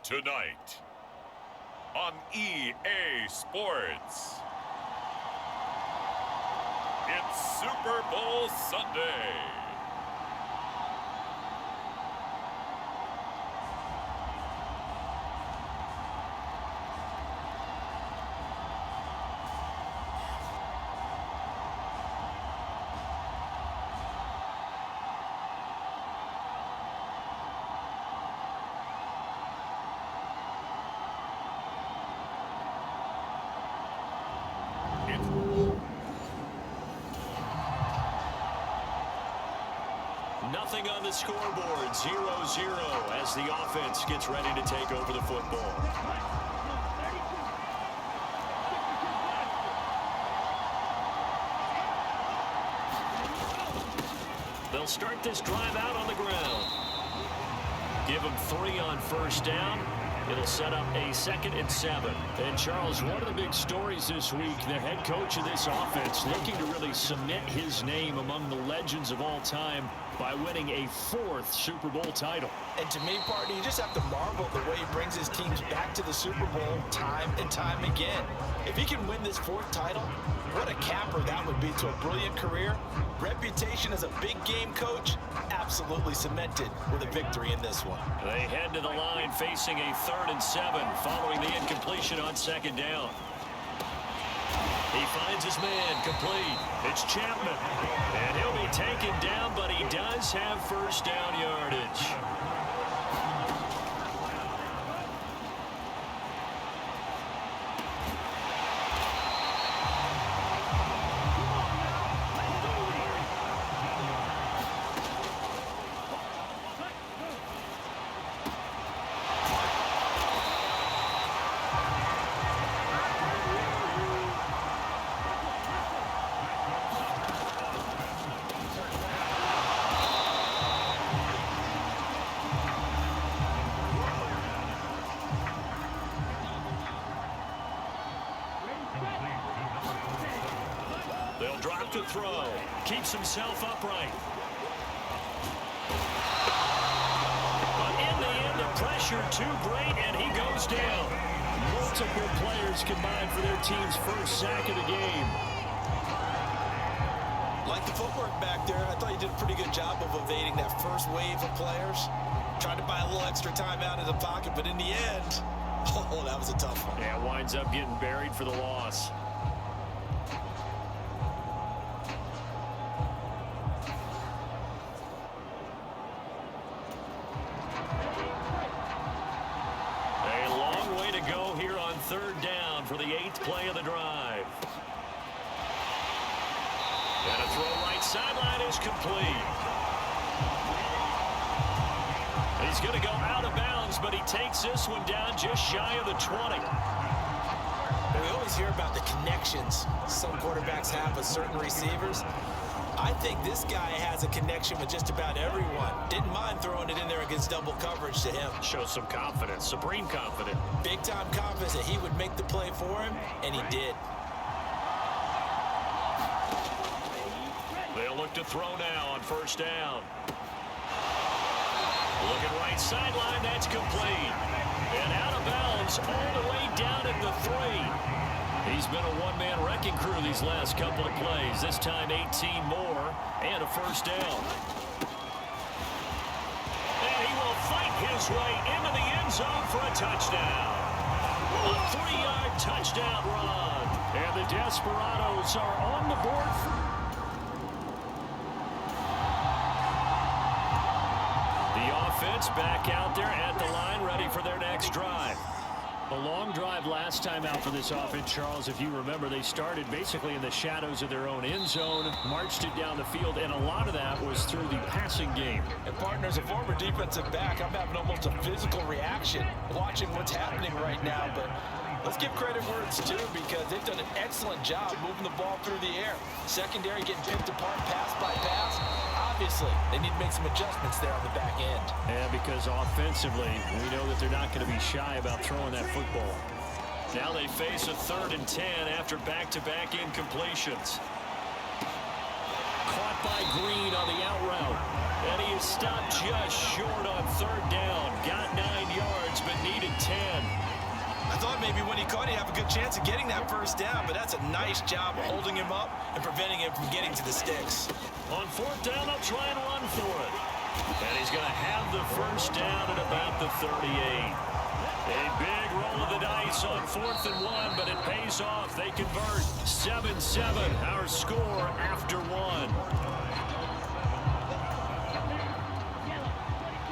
Tonight on EA Sports, it's Super Bowl Sunday. Nothing on the scoreboard, 0-0 as the offense gets ready to take over the football. They'll start this drive out on the ground. Give them 3 on first down. It'll set up a 2nd and 7. And, Charles, one of the big stories this week, the head coach of this offense looking to really cement his name among the legends of all time by winning a 4th Super Bowl title. And to me, partner, you just have to marvel the way he brings his teams back to the Super Bowl time and time again. If he can win this 4th title, what a capper that would be to a brilliant career. Reputation as a big game coach, absolutely cemented with a victory in this one. They head to the line facing a 3rd and 7 following the incompletion on 2nd down. He finds his man complete. It's Chapman. And he'll be taken down, but he does have first down yardage. They'll drop to throw. Keeps himself upright. But in the end, the pressure too great, and he goes down. Multiple players combined for their team's first sack of the game. Like the footwork back there, I thought you did a pretty good job of evading that first wave of players. Tried to buy a little extra time out of the pocket, but in the end, oh, that was a tough one. Yeah, winds up getting buried for the loss. Third down for the 8th play of the drive. And a throw right sideline is complete. He's going to go out of bounds, but he takes this one down just shy of the 20. We always hear about the connections some quarterbacks have with certain receivers. I think this guy has a connection with just about everyone. Didn't mind throwing it in there against double coverage to him. Shows some confidence, supreme confidence. Big-time confidence that he would make the play for him, and he did. They'll look to throw now on first down. Looking right sideline, that's complete. And out of bounds all the way down at the 3. He's been a one-man wrecking crew these last couple of plays. This time 18 more and a first down. And he will fight his way into the end zone for a touchdown. A 3-yard touchdown run. And the Desperados are on the board. The offense back out there at the line, ready for their next drive. A long drive last time out for this offense, Charles. If you remember, they started basically in the shadows of their own end zone, marched it down the field, and a lot of that was through the passing game. And partners, a former defensive back, I'm having almost a physical reaction watching what's happening right now. But let's give credit where it's due, because they've done an excellent job moving the ball through the air. Secondary getting picked apart pass by pass. Obviously, they need to make some adjustments there on the back end. Yeah, because offensively, we know that they're not going to be shy about throwing that football. Now they face a 3rd and 10 after back-to-back incompletions. Caught by Green on the out route. And he is stopped just short on third down. Got 9 yards, but needed 10. I thought maybe when he caught, he'd have a good chance of getting that first down, but that's a nice job of holding him up and preventing him from getting to the sticks. On fourth down, they'll try and run for it. And he's going to have the first down at about the 38. A big roll of the dice on 4th and 1, but it pays off. They convert 7-7, our score after 1.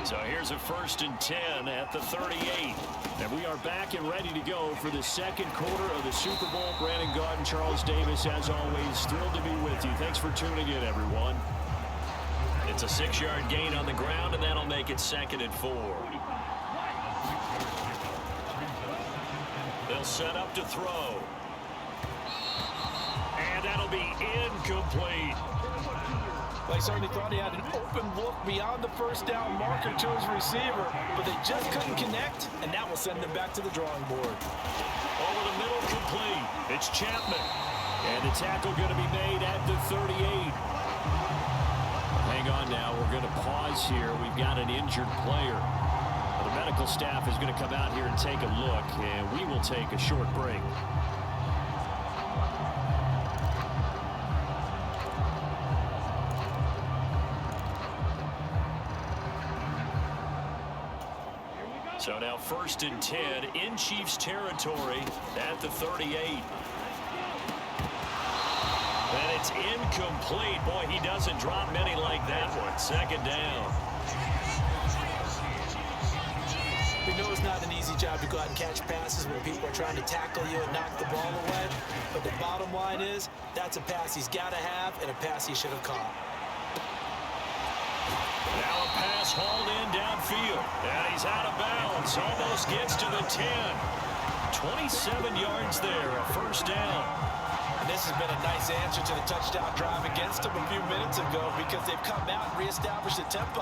So here's a 1st and 10 at the 38. And we are back and ready to go for the second quarter of the Super Bowl. Brandon Gaudin, Charles Davis, as always, thrilled to be with you. Thanks for tuning in, everyone. It's a 6-yard gain on the ground, and that'll make it 2nd and 4. They'll set up to throw. And that'll be incomplete. They certainly thought he had an open look beyond the first down marker to his receiver, but they just couldn't connect, and that will send them back to the drawing board. Over the middle, complete. It's Chapman. And the tackle going to be made at the 38. Hang on now. We're going to pause here. We've got an injured player. The medical staff is going to come out here and take a look, and we will take a short break. So now 1st and 10 in Chiefs territory at the 38. And it's incomplete. Boy, he doesn't drop many like that one. 2nd down. We know it's not an easy job to go out and catch passes when people are trying to tackle you and knock the ball away. But the bottom line is, that's a pass he's got to have and a pass he should have caught. Now a pass hauled in downfield. And he's out of bounds. Almost gets to the 10. 27 yards there, a 1st down. And this has been a nice answer to the touchdown drive against them a few minutes ago because they've come out and reestablished the tempo.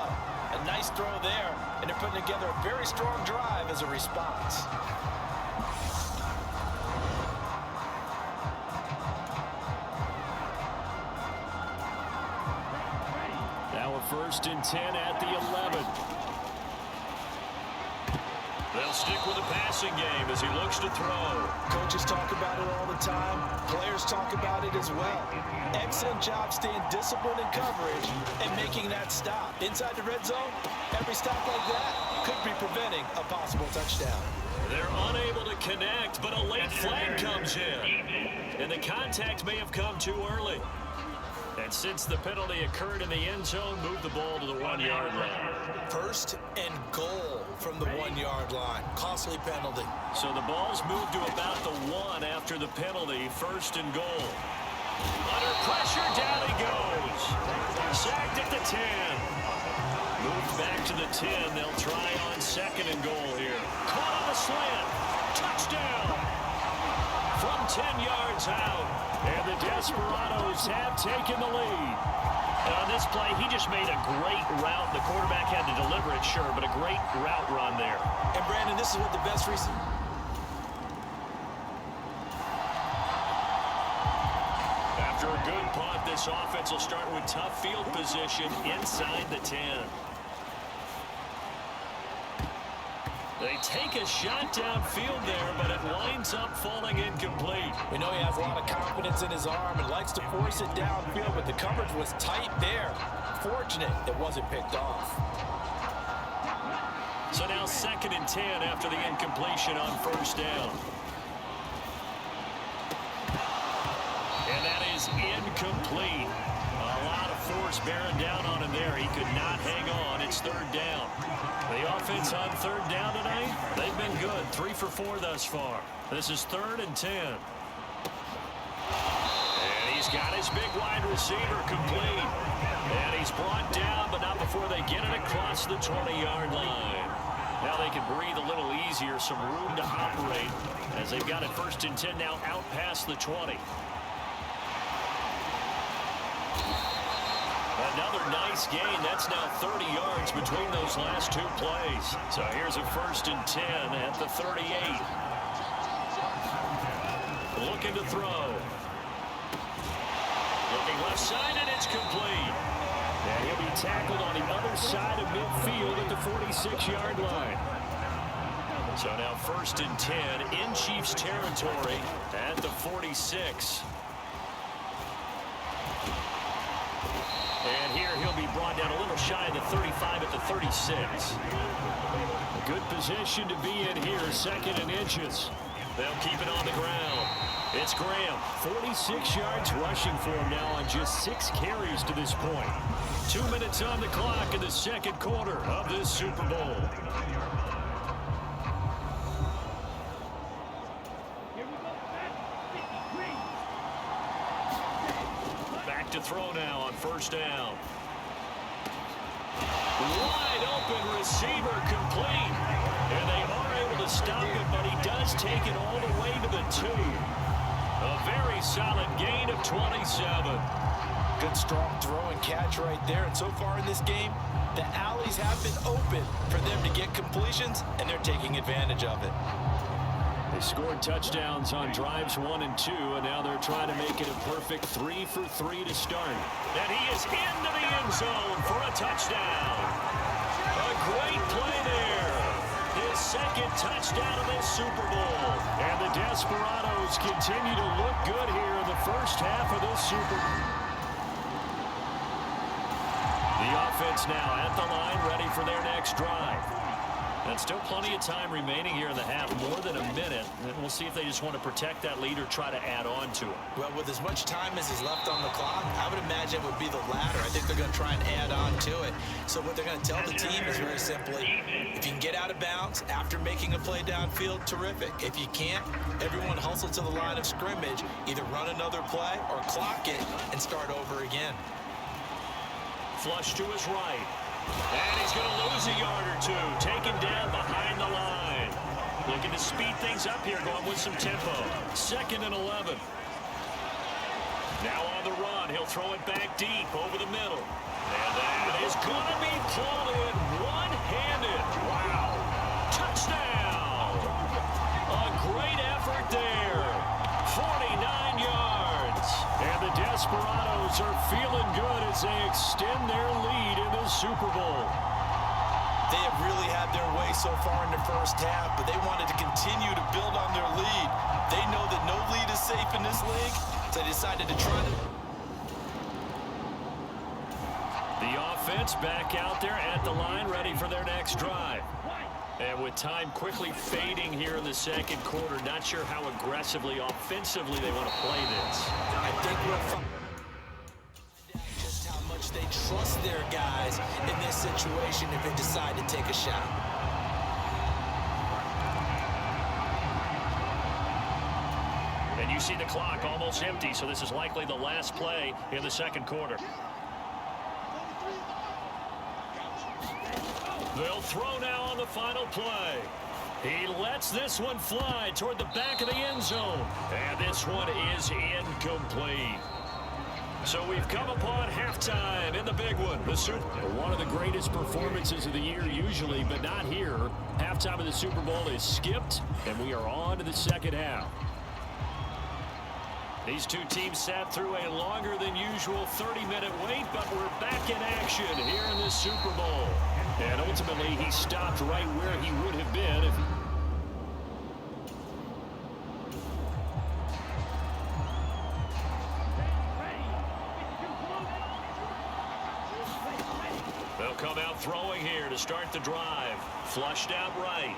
A nice throw there, and they're putting together a very strong drive as a response. Now a 1st and 10 at the 11. They'll stick with the passing game as he looks to throw. Coaches talk about it all the time. Players talk about it as well. Excellent job staying disciplined in coverage and making that stop. Inside the red zone, every stop like that could be preventing a possible touchdown. They're unable to connect, but a late flag comes in. And the contact may have come too early. And since the penalty occurred in the end zone, move the ball to the 1-yard line. 1st and goal from the 1-yard line. Costly penalty. So the ball's moved to about the 1 after the penalty. 1st and goal. Under pressure, down he goes. Sacked at the 10. Moved back to the 10. They'll try on 2nd and goal here. Caught on the slant. Touchdown. From 10 yards out. And the Desperados have taken the lead. And on this play, he just made a great route. The quarterback had to deliver it, sure, but a great route run there. And, Brandon, this is what the best reason. After a good punt, this offense will start with tough field position inside the 10. They take a shot downfield there, but it winds up falling incomplete. We know he has a lot of confidence in his arm and likes to force it downfield, but the coverage was tight there. Fortunate it wasn't picked off. So now 2nd and 10 after the incompletion on 1st down. And that is incomplete. A lot of force bearing down on him there. He could not hang on. It's 3rd down. The offense on 3rd down tonight, they've been good. 3 for 4 thus far. This is 3rd and 10. And he's got his big wide receiver complete. And he's brought down, but not before they get it across the 20-yard line. Now they can breathe a little easier, some room to operate as they've got it 1st and 10 now out past the 20. Another nice gain. That's now 30 yards between those last 2 plays. So here's a 1st and 10 at the 38. Looking to throw. Looking left side, and it's complete. And he'll be tackled on the other side of midfield at the 46-yard line. So now 1st and 10 in Chiefs territory at the 46. And here he'll be brought down a little shy of the 35 at the 36. A good position to be in here, 2nd and inches. They'll keep it on the ground. It's Graham, 46 yards rushing for him now on just 6 carries to this point. 2 minutes on the clock in the 2nd quarter of this Super Bowl. Back to throw now on 1st down. Wide open receiver complete. And they are able to stop it, but he does take it all the way to the 2. A very solid gain of 27. Good strong throw and catch right there. And so far in this game, the alleys have been open for them to get completions, and they're taking advantage of it. They scored touchdowns on drives 1 and 2, and now they're trying to make it a perfect 3 for 3 to start. And he is into the end zone for a touchdown. A great play there. His 2nd touchdown of this Super Bowl. And the Desperados continue to look good here in the 1st half of this Super Bowl. The offense now at the line, ready for their next drive. And still plenty of time remaining here in the half, more than a minute. And we'll see if they just want to protect that lead or try to add on to it. Well, with as much time as is left on the clock, I would imagine it would be the latter. I think they're going to try and add on to it. So what they're going to tell the team is very simply, if you can get out of bounds after making a play downfield, terrific. If you can't, everyone hustle to the line of scrimmage, either run another play or clock it and start over again. Flush to his right. And he's going to lose a yard or 2. Taken down behind the line. Looking to speed things up here, going with some tempo. 2nd and 11. Now on the run. He'll throw it back deep over the middle. And that is going to be pulled in one-handed. Wow. Touchdown. A great effort there. 49 yards. And the Desperados are feeling good as they extend their lead in the Super Bowl. They have really had their way so far in the 1st half, but they wanted to continue to build on their lead. They know that no lead is safe in this league, so they decided to try to... The offense back out there at the line, ready for their next drive. And with time quickly fading here in the 2nd quarter, not sure how aggressively, offensively they want to play this. I think we'll just how much they trust their guys in this situation if they decide to take a shot. And you see the clock almost empty, so this is likely the last play in the 2nd quarter. They'll throw now on the final play. He lets this one fly toward the back of the end zone. And this one is incomplete. So we've come upon halftime in the big one. One of the greatest performances of the year usually, but not here. Halftime of the Super Bowl is skipped, and we are on to the 2nd half. These two teams sat through a longer than usual 30-minute wait, but we're back in action here in the Super Bowl. And ultimately, he stopped right where he would have been if... They'll come out throwing here to start the drive. Flushed out right.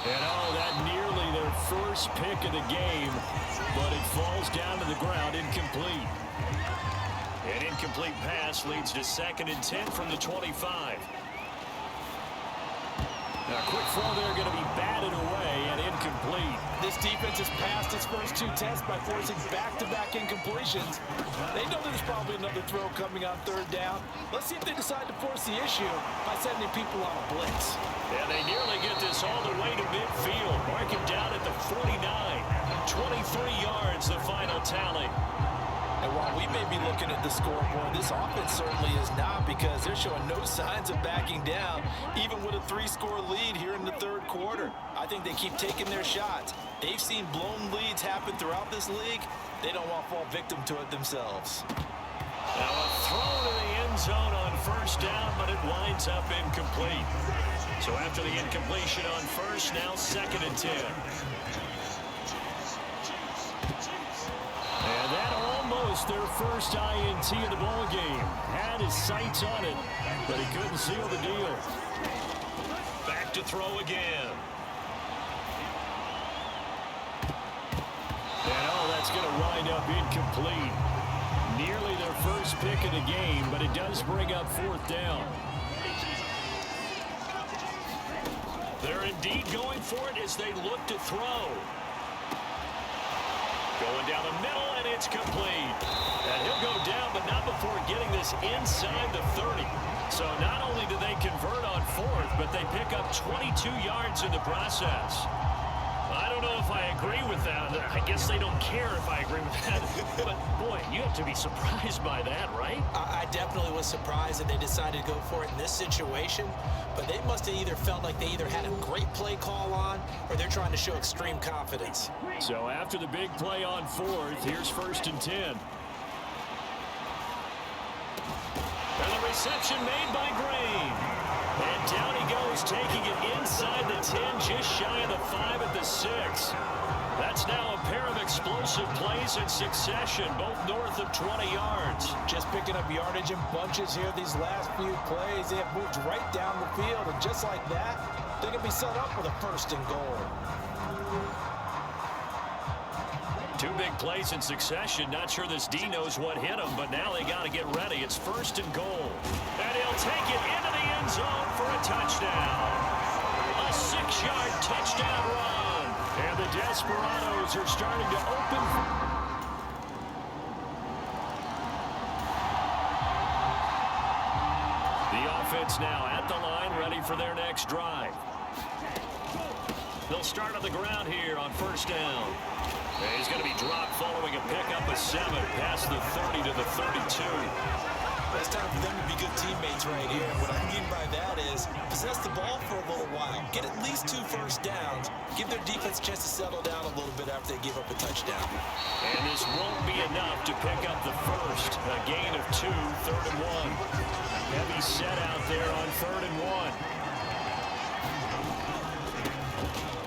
And oh, that nearly their first pick of the game, but it falls down to the ground incomplete. An incomplete pass leads to 2nd and 10 from the 25. Now, a quick throw there going to be batted away and incomplete. This defense has passed its first 2 tests by forcing back-to-back incompletions. They know there's probably another throw coming on 3rd down. Let's see if they decide to force the issue by sending people on a blitz. And they nearly get this all the way to midfield. Mark him down at the 49. 23 yards, the final tally. And while we may be looking at the scoreboard, this offense certainly is not, because they're showing no signs of backing down, even with a 3-score lead here in the 3rd quarter. I think they keep taking their shots. They've seen blown leads happen throughout this league. They don't want to fall victim to it themselves. Now a throw to the end zone on first down, but it winds up incomplete. So after the incompletion on first, now 2nd and 10. And that almost their first INT of the ball game. Had his sights on it, but he couldn't seal the deal. Back to throw again. And that's going to wind up incomplete. Nearly their first pick of the game, but it does bring up 4th down. They're indeed going for it as they look to throw. Going down the middle, and it's complete. And he'll go down, but not before getting this inside the 30. So not only do they convert on 4th, but they pick up 22 yards in the process. I don't know if I agree with that. I guess they don't care if I agree with that. But, boy, you have to be surprised by that, right? I definitely was surprised that they decided to go for it in this situation. But they must have either felt like they either had a great play call on or they're trying to show extreme confidence. So after the big play on 4th, here's 1st and 10. And the reception made by Green. And down he goes, taking it inside the 10, just shy of the 5 at the 6. That's now a pair of explosive plays in succession, both north of 20 yards. Just picking up yardage in bunches here these last few plays. They have moved right down the field, and just like that, they're going to be set up with a 1st and goal. 2 big plays in succession. Not sure this D knows what hit him, but now they got to get ready. It's 1st and goal. And he'll take it into the end zone for a touchdown. A 6-yard touchdown run. And the Desperados are starting to open. The offense now at the line, ready for their next drive. They'll start on the ground here on 1st down. And he's going to be dropped following a pickup of 7 past the 30 to the 32. It's time for them to be good teammates right here. What I mean by that is possess the ball for a little while. Get at least 2 first downs. Give their defense a chance to settle down a little bit after they give up a touchdown. And this won't be enough to pick up the first. A gain of 2, 3rd and 1. Heavy set out there on 3rd and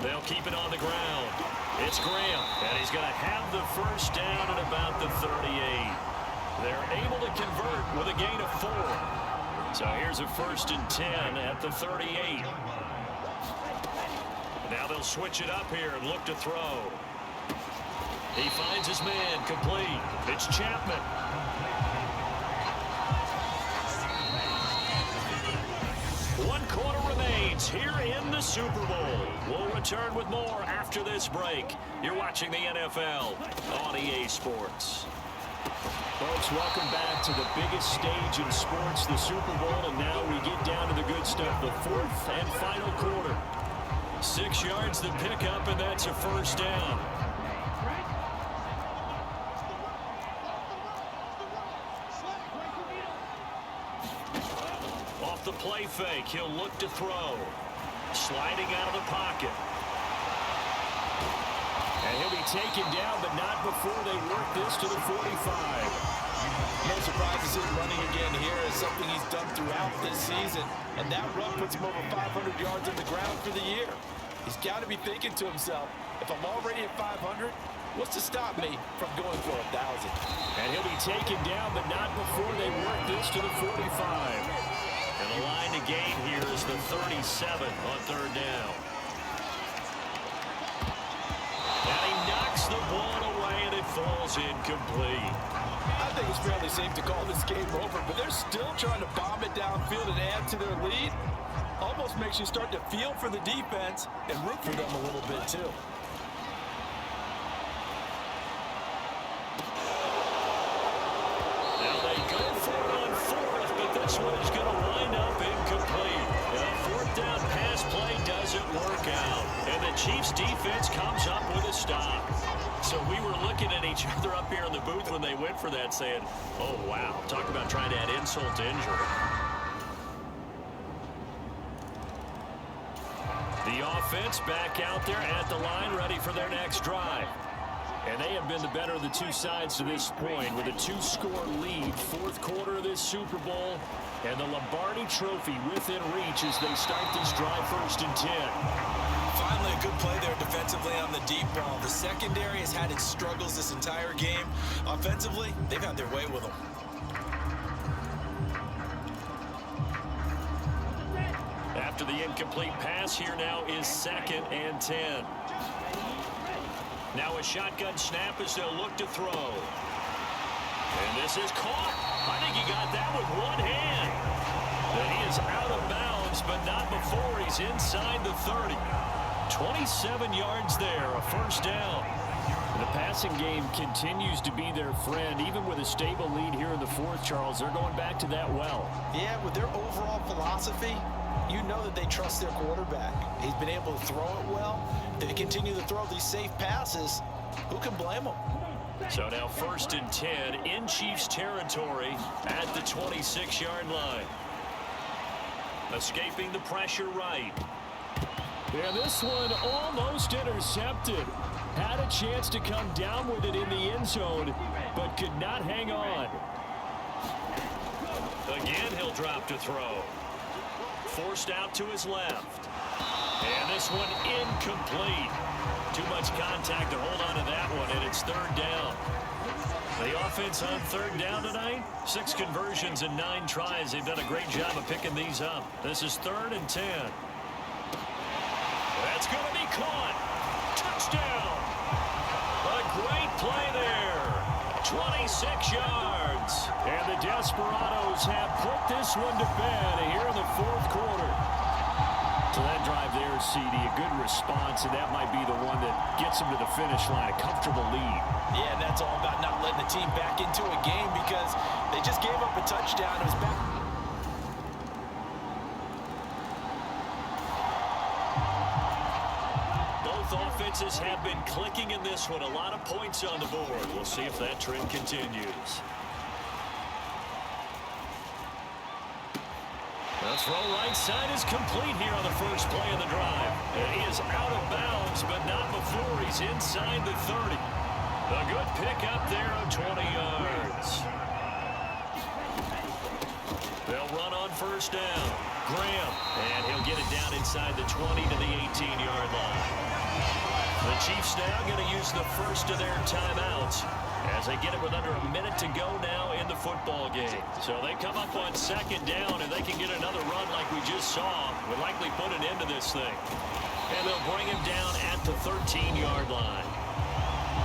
1. They'll keep it on the ground. It's Graham, and he's going to have the first down at about the 38. They're able to convert with a gain of 4. So here's a 1st and 10 at the 38. Now they'll switch it up here and look to throw. He finds his man, complete. It's Chapman. One quarter remains here in the Super Bowl. We'll return with more after this break. You're watching the NFL on EA Sports. Folks, welcome back to the biggest stage in sports, the Super Bowl, and now we get down to the good stuff, the 4th and final quarter. 6 yards to pick up, and that's a 1st down. Off the play fake, he'll look to throw. Sliding out of the pocket. And he'll be taken down, but not before they work this to the 45. No surprise to see him running again here is something he's done throughout this season. And that run puts him over 500 yards on the ground for the year. He's got to be thinking to himself, if I'm already at 500, what's to stop me from going for 1,000? And he'll be taken down, but not before they work this to the 45. And the line to gain here is the 37 on 3rd down. And he knocks the ball away, and it falls incomplete. I think it's fairly safe to call this game over, but they're still trying to bomb it downfield and add to their lead. Almost makes you start to feel for the defense and root for them a little bit, too. Now they go for it on 4th, but this one is going to wind up incomplete. And a 4th down pass play doesn't work out. And the Chiefs defense comes up with a stop. So we were looking at each other up here in the booth when they went for that saying, oh, wow, talk about trying to add insult to injury. The offense back out there at the line, ready for their next drive. And they have been the better of the two sides to this point with a two-score lead. Fourth quarter of this Super Bowl, and the Lombardi Trophy within reach as they start this drive 1st and 10. Finally, a good play there defensively on the deep ball. The secondary has had its struggles this entire game. Offensively, they've had their way with them. After the incomplete pass, here now is 2nd and 10. Now a shotgun snap as they'll look to throw. And this is caught. I think he got that with one hand. And he is out of bounds, but not before he's inside the 30. 27 yards there, a 1st down. The passing game continues to be their friend. Even with a stable lead here in the 4th, Charles, they're going back to that well. Yeah, with their overall philosophy, you know that they trust their quarterback. He's been able to throw it well. If they continue to throw these safe passes, who can blame them? So now 1st and 10 in Chiefs territory at the 26-yard line. Escaping the pressure right. Yeah, this one almost intercepted. Had a chance to come down with it in the end zone, but could not hang on. Again, he'll drop to throw. Forced out to his left. And this one incomplete. Too much contact to hold on to that one, and it's 3rd down. The offense on 3rd down tonight, 6 conversions and 9 tries. They've done a great job of picking these up. This is 3rd and 10. That's going to be caught. Touchdown. A great play there. 26 yards. And the Desperados have put this one to bed here in the 4th quarter. So that drive there, CD, a good response, and that might be the one that gets them to the finish line, a comfortable lead. Yeah, and that's all about not letting the team back into a game because they just gave up a touchdown. It was back. Both offenses have been clicking in this one. A lot of points on the board. We'll see if that trend continues. The throw right side is complete here on the first play of the drive. And he is out of bounds, but not before he's inside the 30. A good pickup there of 20 yards. They'll run on 1st down. Graham, and he'll get it down inside the 20 to the 18-yard line. The Chiefs now going to use the first of their timeouts as they get it with under a minute to go now in the football game. So they come up on 2nd down, and they can get another run like we just saw. Would likely put an end to this thing. And they'll bring him down at the 13-yard line.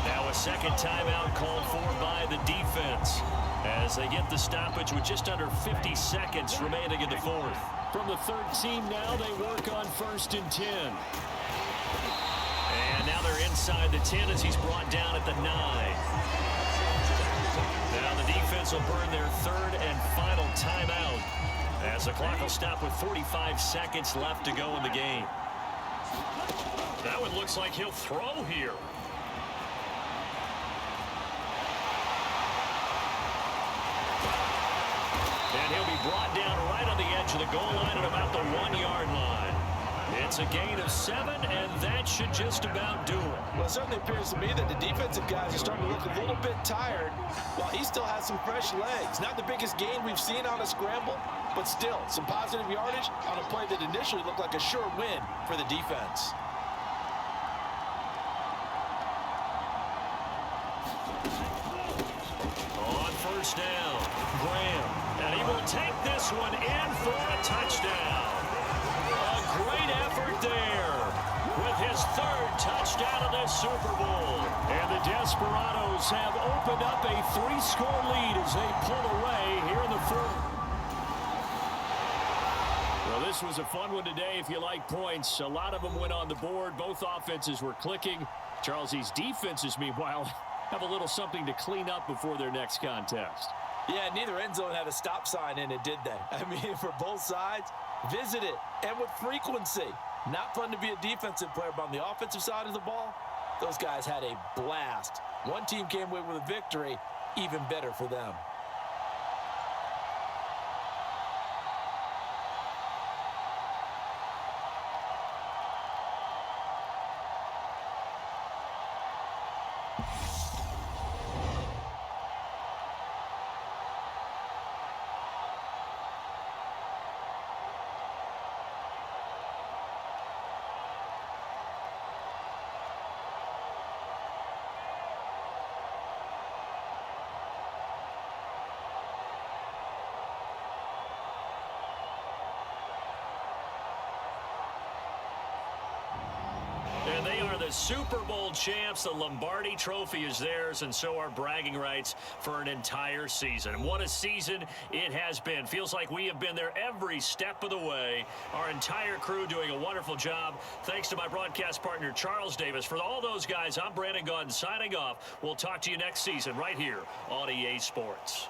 Now a 2nd timeout called for by the defense as they get the stoppage with just under 50 seconds remaining in the 4th. From the 13 now, they work on 1st and 10. And now they're inside the 10 as he's brought down at the 9. Now the defense will burn their 3rd and final timeout as the clock will stop with 45 seconds left to go in the game. That one looks like he'll throw here. And he'll be brought down right on the edge of the goal line at about the 1-yard line. It's a gain of 7, and that should just about do it. Well, it certainly appears to me that the defensive guys are starting to look a little bit tired while he still has some fresh legs. Not the biggest gain we've seen on a scramble, but still some positive yardage on a play that initially looked like a sure win for the defense. On 1st down, Graham, and he will take this one in for a touchdown. Great effort there with his 3rd touchdown of this Super Bowl. And the Desperados have opened up a 3-score lead as they pull away here in the 4th. Well, this was a fun one today if you like points. A lot of them went on the board. Both offenses were clicking. Charles, these defenses, meanwhile, have a little something to clean up before their next contest. Yeah, neither end zone had a stop sign in it, did they? I mean, for both sides, visit it, and with frequency. Not fun to be a defensive player, but on the offensive side of the ball, those guys had a blast. One team came away with a victory, even better for them. And they are the Super Bowl champs. The Lombardi Trophy is theirs, and so are bragging rights for an entire season. What a season it has been. Feels like we have been there every step of the way. Our entire crew doing a wonderful job. Thanks to my broadcast partner, Charles Davis. For all those guys, I'm Brandon Gaudin signing off. We'll talk to you next season right here on EA Sports.